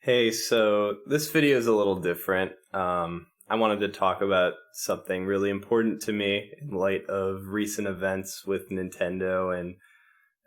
Hey, so this video is a little different. I wanted to talk about something really important to me in light of recent events with Nintendo and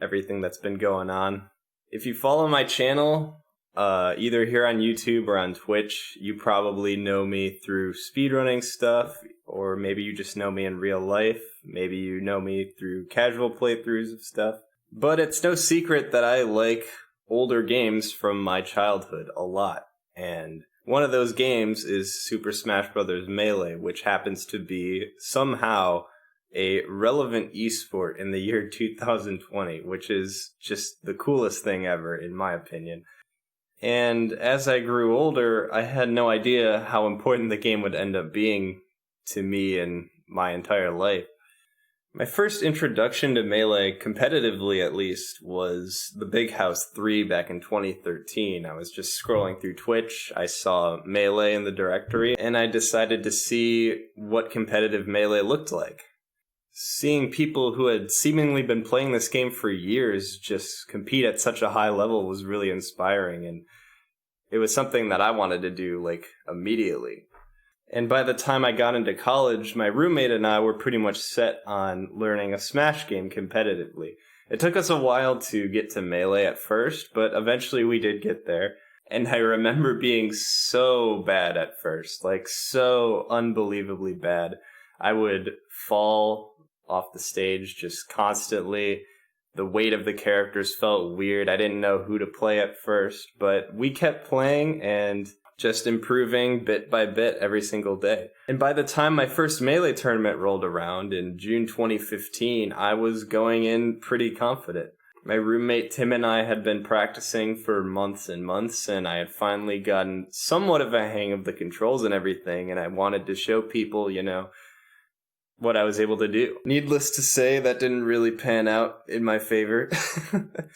everything that's been going on. If you follow my channel, either here on YouTube or on Twitch, you probably know me through speedrunning stuff, or maybe you just know me in real life. Maybe you know me through casual playthroughs of stuff. But it's no secret that I like older games from my childhood a lot. And one of those games is Super Smash Bros. Melee, which happens to be somehow a relevant esport in the year 2020, which is just the coolest thing ever, in my opinion. And as I grew older, I had no idea how important the game would end up being to me and my entire life. My first introduction to Melee, competitively at least, was the Big House 3 back in 2013. I was just scrolling through Twitch, I saw Melee in the directory, and I decided to see what competitive Melee looked like. Seeing people who had seemingly been playing this game for years just compete at such a high level was really inspiring, and it was something that I wanted to do, immediately. And by the time I got into college, my roommate and I were pretty much set on learning a Smash game competitively. It took us a while to get to Melee at first, but eventually we did get there. And I remember being so bad at first, so unbelievably bad. I would fall off the stage just constantly. The weight of the characters felt weird. I didn't know who to play at first, but we kept playing and just improving bit by bit every single day. And by the time my first Melee tournament rolled around in June 2015, I was going in pretty confident. My roommate Tim and I had been practicing for months and months, and I had finally gotten somewhat of a hang of the controls and everything, and I wanted to show people, what I was able to do. Needless to say, that didn't really pan out in my favor.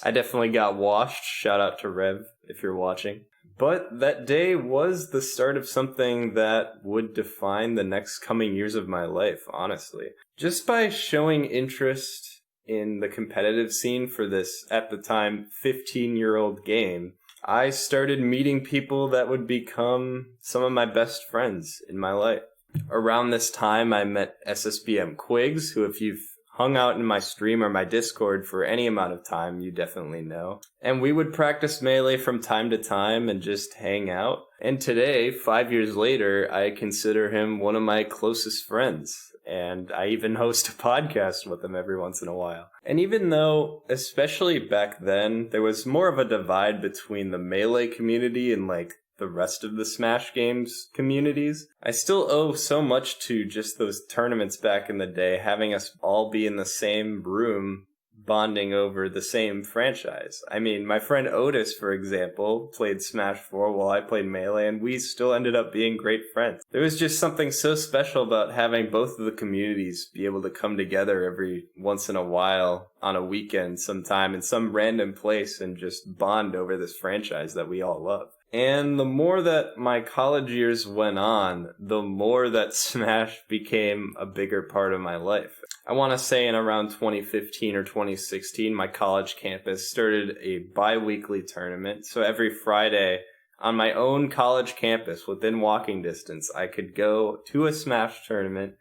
I definitely got washed. Shout out to Rev if you're watching. But that day was the start of something that would define the next coming years of my life, honestly. Just by showing interest in the competitive scene for this, at the time, 15-year-old game, I started meeting people that would become some of my best friends in my life. Around this time, I met SSBM Quigs, who if you've hung out in my stream or my Discord for any amount of time, you definitely know. And we would practice Melee from time to time and just hang out. And today, 5 years later, I consider him one of my closest friends. And I even host a podcast with him every once in a while. And even though, especially back then, there was more of a divide between the Melee community and the rest of the Smash games communities, I still owe so much to just those tournaments back in the day, having us all be in the same room, bonding over the same franchise. I mean, my friend Otis, for example, played Smash 4 while I played Melee, and we still ended up being great friends. There was just something so special about having both of the communities be able to come together every once in a while on a weekend sometime in some random place and just bond over this franchise that we all love. And the more that my college years went on, the more that Smash became a bigger part of my life. I want to say in around 2015 or 2016, my college campus started a bi-weekly tournament. So every Friday on my own college campus within walking distance, I could go to a Smash tournament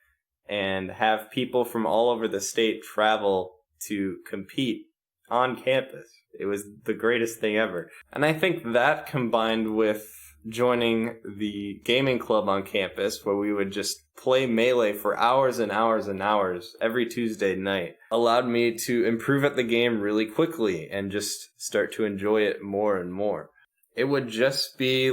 and have people from all over the state travel to compete on campus. It was the greatest thing ever. And I think that combined with joining the gaming club on campus where we would just play Melee for hours and hours and hours every Tuesday night allowed me to improve at the game really quickly and just start to enjoy it more and more. It would just be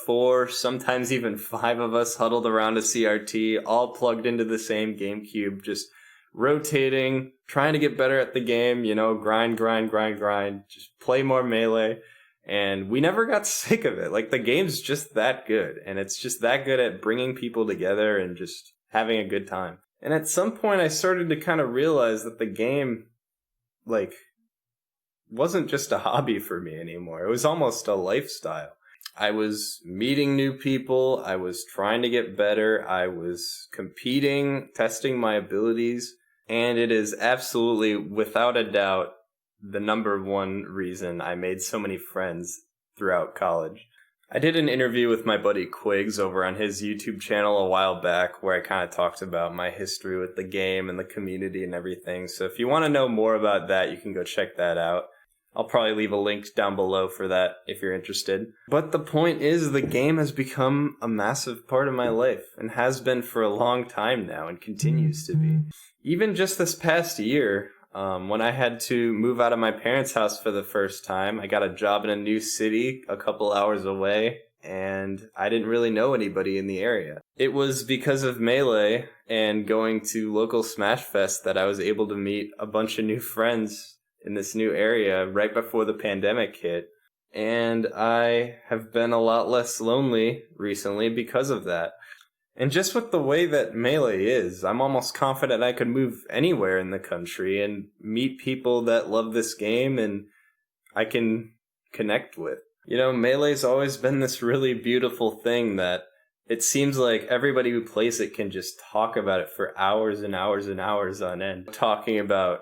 4, sometimes even 5 of us huddled around a CRT, all plugged into the same GameCube, just rotating, trying to get better at the game, grind, just play more Melee. And we never got sick of it. The game's just that good. And it's just that good at bringing people together and just having a good time. And at some point I started to kind of realize that the game, wasn't just a hobby for me anymore. It was almost a lifestyle. I was meeting new people. I was trying to get better. I was competing, testing my abilities. And it is absolutely, without a doubt, the number one reason I made so many friends throughout college. I did an interview with my buddy Quigs over on his YouTube channel a while back where I kind of talked about my history with the game and the community and everything. So if you want to know more about that, you can go check that out. I'll probably leave a link down below for that if you're interested. But the point is, the game has become a massive part of my life and has been for a long time now and continues to be. Even just this past year, when I had to move out of my parents' house for the first time, I got a job in a new city a couple hours away, and I didn't really know anybody in the area. It was because of Melee and going to local Smash Fest that I was able to meet a bunch of new friends in this new area right before the pandemic hit. And I have been a lot less lonely recently because of that. And just with the way that Melee is, I'm almost confident I could move anywhere in the country and meet people that love this game and I can connect with. You know, Melee's always been this really beautiful thing that it seems like everybody who plays it can just talk about it for hours and hours and hours on end. Talking about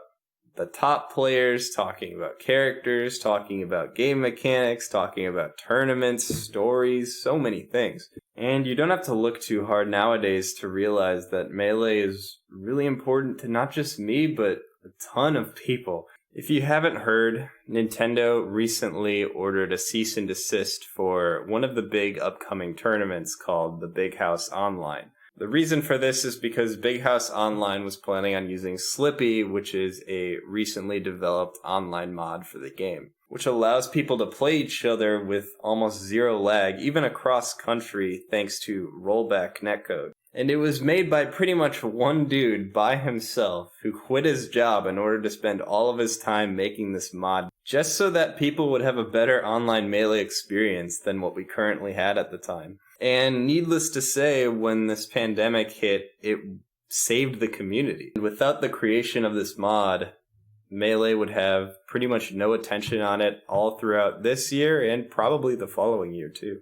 the top players, talking about characters, talking about game mechanics, talking about tournaments, stories, so many things. And you don't have to look too hard nowadays to realize that Melee is really important to not just me, but a ton of people. If you haven't heard, Nintendo recently ordered a cease and desist for one of the big upcoming tournaments called the Big House Online. The reason for this is because Big House Online was planning on using Slippy, which is a recently developed online mod for the game, which allows people to play each other with almost zero lag, even across country, thanks to rollback netcode. And it was made by pretty much one dude by himself who quit his job in order to spend all of his time making this mod, just so that people would have a better online Melee experience than what we currently had at the time. And needless to say, when this pandemic hit, it saved the community. Without the creation of this mod, Melee would have pretty much no attention on it all throughout this year and probably the following year too.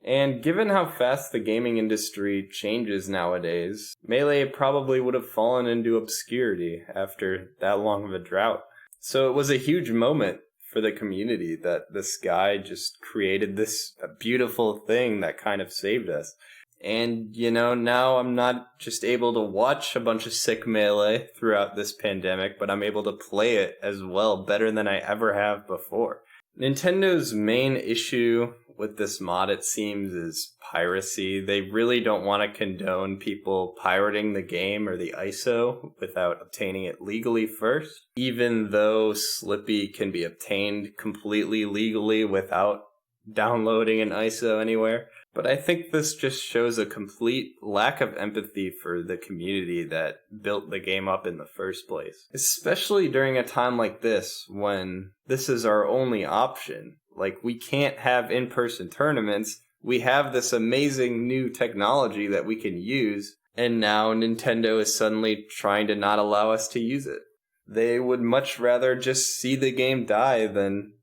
And given how fast the gaming industry changes nowadays, Melee probably would have fallen into obscurity after that long of a drought. So it was a huge moment for the community that this guy just created this beautiful thing that kind of saved us. And, you know, now I'm not just able to watch a bunch of sick Melee throughout this pandemic, but I'm able to play it as well, better than I ever have before. Nintendo's main issue with this mod, it seems, is piracy. They really don't want to condone people pirating the game or the ISO without obtaining it legally first, even though Slippy can be obtained completely legally without downloading an ISO anywhere. But I think this just shows a complete lack of empathy for the community that built the game up in the first place. Especially during a time like this, when this is our only option. Like, we can't have in-person tournaments. We have this amazing new technology that we can use, and now Nintendo is suddenly trying to not allow us to use it. They would much rather just see the game die than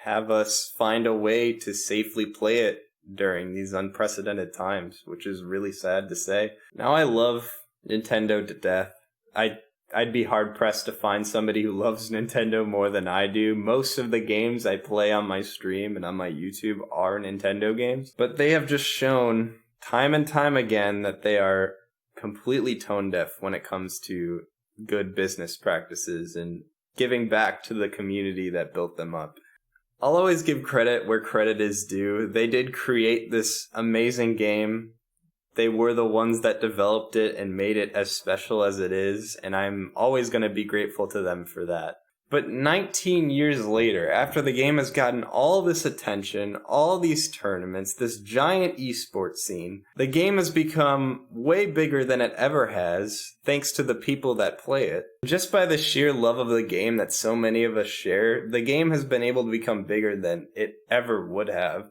have us find a way to safely play it during these unprecedented times, which is really sad to say. Now, I love Nintendo to death. I'd be hard-pressed to find somebody who loves Nintendo more than I do. Most of the games I play on my stream and on my YouTube are Nintendo games, but they have just shown time and time again that they are completely tone-deaf when it comes to good business practices and giving back to the community that built them up. I'll always give credit where credit is due. They did create this amazing game. They were the ones that developed it and made it as special as it is, and I'm always going to be grateful to them for that. But 19 years later, after the game has gotten all this attention, all these tournaments, this giant esports scene, the game has become way bigger than it ever has, thanks to the people that play it. Just by the sheer love of the game that so many of us share, the game has been able to become bigger than it ever would have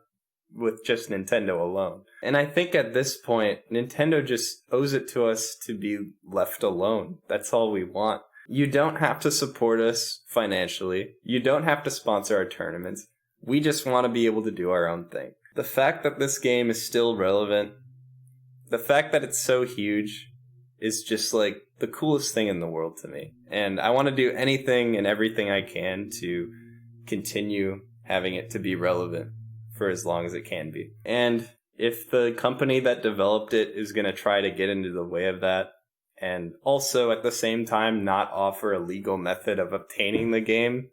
with just Nintendo alone. And I think at this point, Nintendo just owes it to us to be left alone. That's all we want. You don't have to support us financially. You don't have to sponsor our tournaments. We just want to be able to do our own thing. The fact that this game is still relevant, the fact that it's so huge, is just like the coolest thing in the world to me. And I want to do anything and everything I can to continue having it to be relevant for as long as it can be. And if the company that developed it is going to try to get into the way of that, and also at the same time not offer a legal method of obtaining the game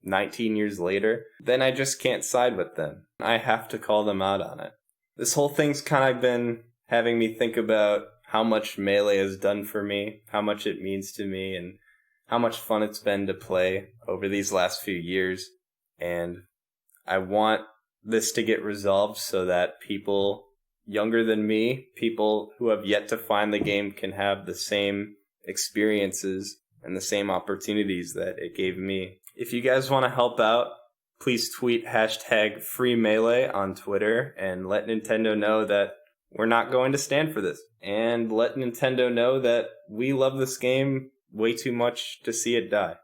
19 years later, then I just can't side with them. I have to call them out on it. This whole thing's kind of been having me think about how much Melee has done for me, how much it means to me, and how much fun it's been to play over these last few years. And I want this to get resolved so that people younger than me, people who have yet to find the game, can have the same experiences and the same opportunities that it gave me. If you guys want to help out, please tweet #FreeMelee on Twitter and let Nintendo know that we're not going to stand for this. And let Nintendo know that we love this game way too much to see it die.